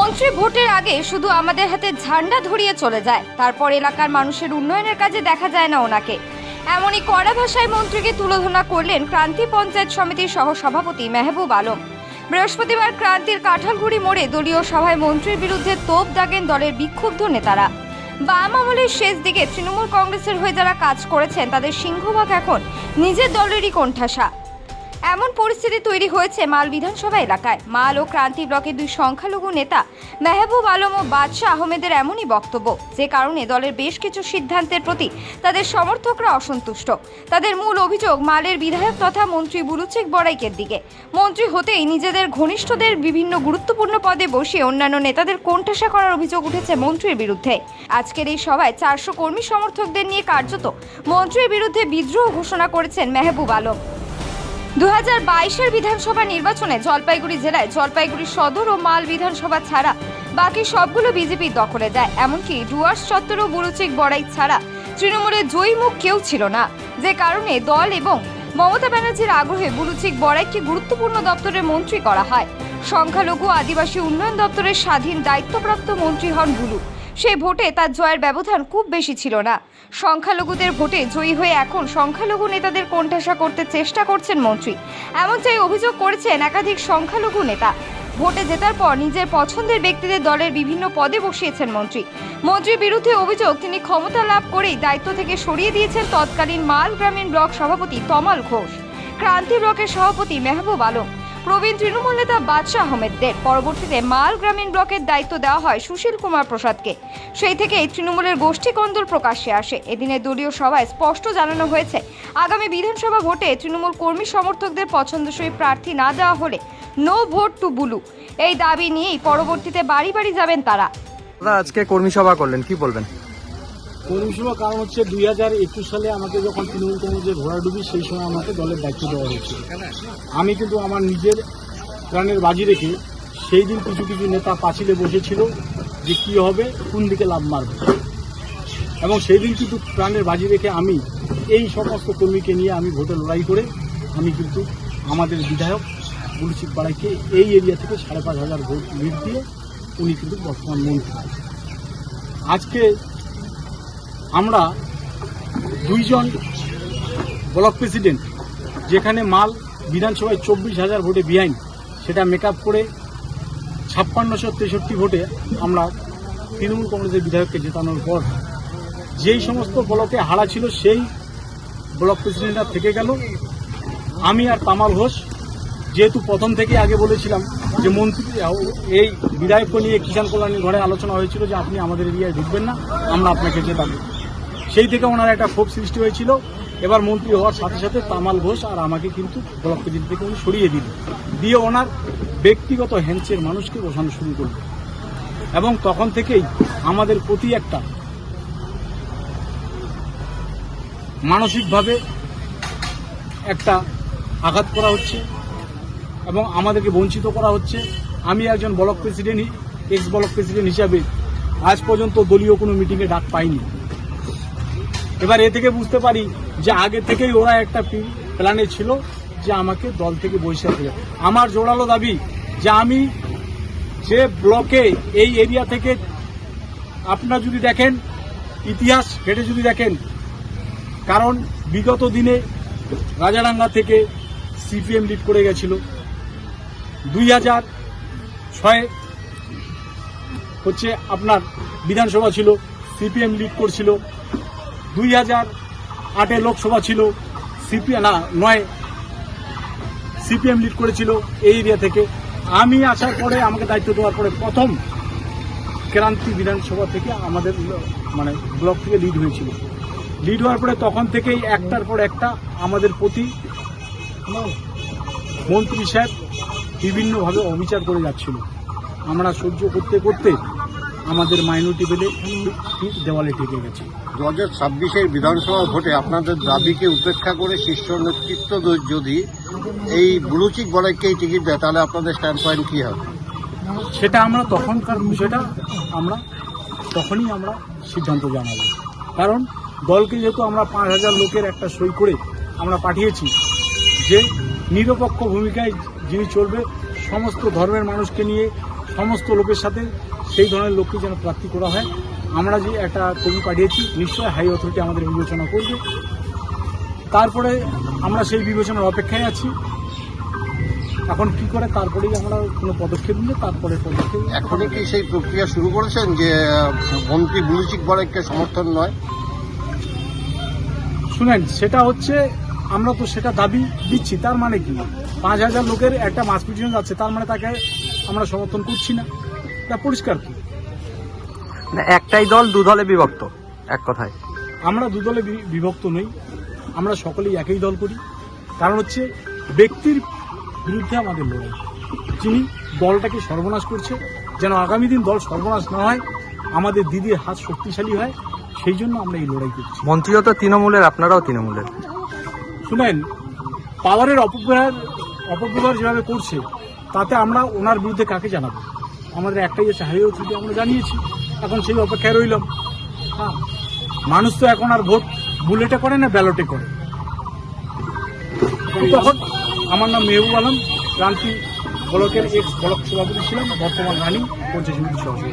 মন্ত্রী ভোটের আগে শুধু আমাদের হাতে ঝান্ডা ধরিয়ে চলে যায়, তারপর এলাকার মানুষের উন্নয়নের কাজে দেখা যায় না ওনাকে। এমনই কড়া ভাষায় মন্ত্রীকে তুলোধনা করলেন ক্রান্তি পঞ্চায়েত সমিতির সহ সভাপতি মেহবুব আলম। বৃহস্পতিবার ক্রান্তির কাঁঠালগুড়ি মোড়ে দলীয় সভায় মন্ত্রীর বিরুদ্ধে তোপ দাগেন দলের বিক্ষুব্ধ নেতারা। বাম আমলের শেষ দিকে তৃণমূল কংগ্রেসের হয়ে যারা কাজ করেছেন তাদের সিংহভাগ এখন নিজের দলেরই কোণঠাসা। এমন পরিস্থিতি তৈরি হয়েছে মাল বিধানসভা এলাকায়। মাল ও ক্রান্তি ব্লকের দুই সংখ্যালঘু নেতা মেহবুব আলম ও বাদশাহ আহমেদের এমনই বক্তব্য, যে কারণে দলের বেশ কিছু সিদ্ধান্তের প্রতি তাদের সমর্থকরা অসন্তুষ্ট। তাদের মূল অভিযোগ মালের বিধায়ক তথা মন্ত্রী বুলুচিক বড়াইকের দিকে। মন্ত্রী হতেই নিজেদের ঘনিষ্ঠদের বিভিন্ন গুরুত্বপূর্ণ পদে বসিয়ে অন্যান্য নেতাদের কোণঠাসা করার অভিযোগ উঠেছে মন্ত্রীর বিরুদ্ধে। আজকের এই সভায় 400 কর্মী সমর্থকদের নিয়ে কার্যত মন্ত্রীর বিরুদ্ধে বিদ্রোহ ঘোষণা করেছেন মেহবুব আলম। 2022-এর বিধানসভা নির্বাচনে জলপাইগুড়ি জেলায় জলপাইগুড়ি সদর ও মাল বিধানসভা ছাড়া বাকি সবগুলো বিজেপির দখলে যায়। এমনকি ডুয়ার্স চত্বর ও বুলুচিক বড়াই ছাড়া তৃণমূলের জয়ী মুখ কেউ ছিল না, যে কারণে দল এবং মমতা ব্যানার্জির আগ্রহে বুলুচিক বড়াইকে গুরুত্বপূর্ণ দপ্তরের মন্ত্রী করা হয়। সংখ্যালঘু আদিবাসী উন্নয়ন দপ্তরের স্বাধীন দায়িত্বপ্রাপ্ত মন্ত্রী হন বুলু। সেই ভোটে তার জয়ের ব্যবধান খুব বেশি ছিল না। সংখ্যালঘুদের ভোটে জয়ী হয়ে এখন সংখ্যালঘু নেতাদের কোণঠাসা করতে চেষ্টা করছেন মন্ত্রী, এমনটাই অভিযোগ করেছেন একাধিক সংখ্যালঘু নেতা। ভোটে জেতার পর নিজের পছন্দের ব্যক্তিদের দলের বিভিন্ন পদে বসিয়েছেন মন্ত্রী। মন্ত্রীর বিরুদ্ধে অভিযোগ, তিনি ক্ষমতা লাভ করেই দায়িত্ব থেকে সরিয়ে দিয়েছেন তৎকালীন মাল গ্রামীণ ব্লক সভাপতি তমাল ঘোষ, ক্রান্তি ব্লকের সভাপতি মেহবুব আলম, প্রবীণ তৃণমূল নেতা বাদশাহ আহমেদদের। পরবর্তীতে মাল গ্রামীণ ব্লকের দায়িত্ব দেওয়া হয় সুশীল কুমার প্রসাদকে। সেই থেকেই তৃণমূলের গোষ্ঠী কন্দল প্রকাশ্যে আসে। এদিনের দলীয় সভায় স্পষ্ট জানানো হয়েছে, আগামী বিধানসভা ভোটে তৃণমূল কর্মী সমর্থকদের পছন্দসই প্রার্থী না দেওয়া হলে নো ভোট টু বুলু, এই দাবি নিয়েই পরবর্তীতে বাড়ি বাড়ি যাবেন তারা। আজকে কর্মী সভা করলেন, কি বলবেন? কর্মী সভা কারণ হচ্ছে 2021 সালে আমাকে যখন তৃণমূল কংগ্রেসের ঘোড়াডুবি, সেই সময় আমাকে দলের দায়িত্ব দেওয়া হয়েছে। আমি কিন্তু আমার নিজের প্রাণের বাজি রেখে সেই দিন কিছু কিছু নেতা পাঁচিলে বসেছিল যে কী হবে, কোন দিকে লাভ মারবে, এবং সেই দিন কিন্তু প্রাণের বাজি রেখে আমি এই সমস্ত কর্মীকে নিয়ে আমি ভোটে লড়াই করে আমি কিন্তু আমাদের বিধায়ক বুলুচিক পাড়াইকে এই এরিয়া থেকে 5,500 ভোট লিড দিয়ে উনি কিন্তু বর্তমান মন্ত্রী। আজকে আমরা দুইজন ব্লক প্রেসিডেন্ট, যেখানে মাল বিধানসভায় 24,000 ভোটে বিহাইন্ড, সেটা মেকআপ করে 5663 ভোটে আমরা তৃণমূল কংগ্রেসের বিধায়ককে জেতানোর পর যেই সমস্ত ব্লকে হারা ছিল সেই ব্লক প্রেসিডেন্টরা থেকে গেল। আমি আর তামাল ঘোষ যেহেতু প্রথম থেকে আগে বলেছিলাম যে মন্ত্রী এই বিধায়ককে নিয়ে কিষাণ কল্যাণী ঘরে আলোচনা হয়েছিল যে আপনি আমাদের এরিয়ায় ঢুকবেন না, আমরা আপনাকে জেতাবো। সেই থেকে ওনার একটা ক্ষোভ সৃষ্টি হয়েছিল। এবার মন্ত্রী হওয়ার সাথে সাথে তামাল ঘোষ আর আমাকে কিন্তু ব্লক প্রেসিডেন্ট থেকে উনি সরিয়ে দিয়ে ওনার ব্যক্তিগত হেঞ্চের মানুষকে বসানো শুরু করল, এবং তখন থেকেই আমাদের প্রতি একটা মানসিকভাবে একটা আঘাত করা হচ্ছে এবং আমাদেরকে বঞ্চিত করা হচ্ছে। আমি একজন block president, x block president হিসাবে আজ পর্যন্ত দলীয় কোনো মিটিংয়ে ডাক পাইনি। এবার এ থেকে বুঝতে পারি যে আগে থেকেই ওরা একটা প্ল্যানে ছিল যে আমাকে দল থেকে বহিষ্কার করে। আমার জোরালো দাবি যে আমি যে ব্লকে এই এরিয়া থেকে আপনারা যদি দেখেন, ইতিহাস ঘেটে যদি দেখেন, কারণ বিগত দিনে রাজারাঙ্গা থেকে সিপিএম লিড করে গেছিল, 2006 হচ্ছে আপনার বিধানসভা ছিল, সিপিএম লিড করছিল, 2008 লোকসভা ছিল, সিপিএম লিড করেছিল এই এরিয়া থেকে। আমি আসার পরে আমাকে দায়িত্ব দেওয়ার পরে প্রথম ক্রান্তি বিধানসভা থেকে আমাদের মানে ব্লক থেকে লিড হয়েছিল। লিড হওয়ার পরে তখন থেকেই একটার পর একটা আমাদের প্রতি মন্ত্রী সাহেব বিভিন্নভাবে অবিচার করে যাচ্ছিল। আমরা সহ্য করতে করতে আমাদের মাইনরিটি বেলে দেওয়ালে ঠেকে গেছে। 2026-এর বিধানসভা ভোটে আপনাদের দাবিকে উপেক্ষা করে শীর্ষ নেতৃত্ব যদি এই বুলুচিক বড়াইকেই টিকিট দেয়, তাহলে আপনাদের স্ট্যান্ড পয়েন্ট কী হবে? সেটা আমরা তখনকার বিষয়টা আমরা তখনই আমরা সিদ্ধান্ত জানাবো। কারণ দলকে যেহেতু আমরা 5,000 লোকের একটা সই করে আমরা পাঠিয়েছি যে নিরপেক্ষ ভূমিকায় যিনি চলবে, সমস্ত ধর্মের মানুষকে নিয়ে, সমস্ত লোকের সাথে সেই ধরনের লোককে যেন প্রার্থী করা হয়। আমরা যে একটা কবি পাঠিয়েছি, নিশ্চয়ই হাই অথরিটি আমাদের বিবেচনা করবে। তারপরে আমরা সেই বিবেচনার অপেক্ষায় আছি। এখন কি করে তারপরেই আমরা কোনো পদক্ষেপ নিলে তারপরে পদক্ষেপ। এখনই কি সেই প্রক্রিয়া শুরু করেছেন যে মন্ত্রী বুলুচিক বড়াইককে সমর্থন নয়? শুনেন, সেটা হচ্ছে আমরা তো সেটা দাবি দিচ্ছি, তার মানে কি 5,000 লোকের একটা মাস পিটিশন যাচ্ছে, তার মানে তাকে আমরা সমর্থন করছি না, এটা পরিষ্কার কি। না, একটাই দল দু দলে বিভক্ত, এক কথায়। আমরা দুদলে বিভক্ত নই, আমরা সকলেই একই দল করি। কারণ হচ্ছে ব্যক্তির বিরুদ্ধে আমাদের লড়াই, যিনি দলটাকে সর্বনাশ করছে, যেন আগামী দিন দল সর্বনাশ না হয়, আমাদের দিদির হাত শক্তিশালী হয়, সেই জন্য আমরা এই লড়াই করছি। মন্ত্রীও তো তৃণমূলের, আপনারাও তৃণমূলের। শুনেন, পাওয়ারের অপব্যবহার যেভাবে করছে, তাতে আমরা ওনার বিরুদ্ধে কাকে জানাবো? আমাদের একটাই আছে, হাই অথরিটি, আমরা জানিয়েছি, এখন সেই অপেক্ষায় রইলাম। হ্যাঁ, মানুষ তো এখন আর ভোট বুলেটে করে না, ব্যালটে করে। তখন আমার নাম মেহবুব আলম, ক্রান্তি ব্লকের এক্স ব্লক সভাপতি ছিলাম, বর্তমান রানিং পঞ্চায়েত সমিতির সভাপতি।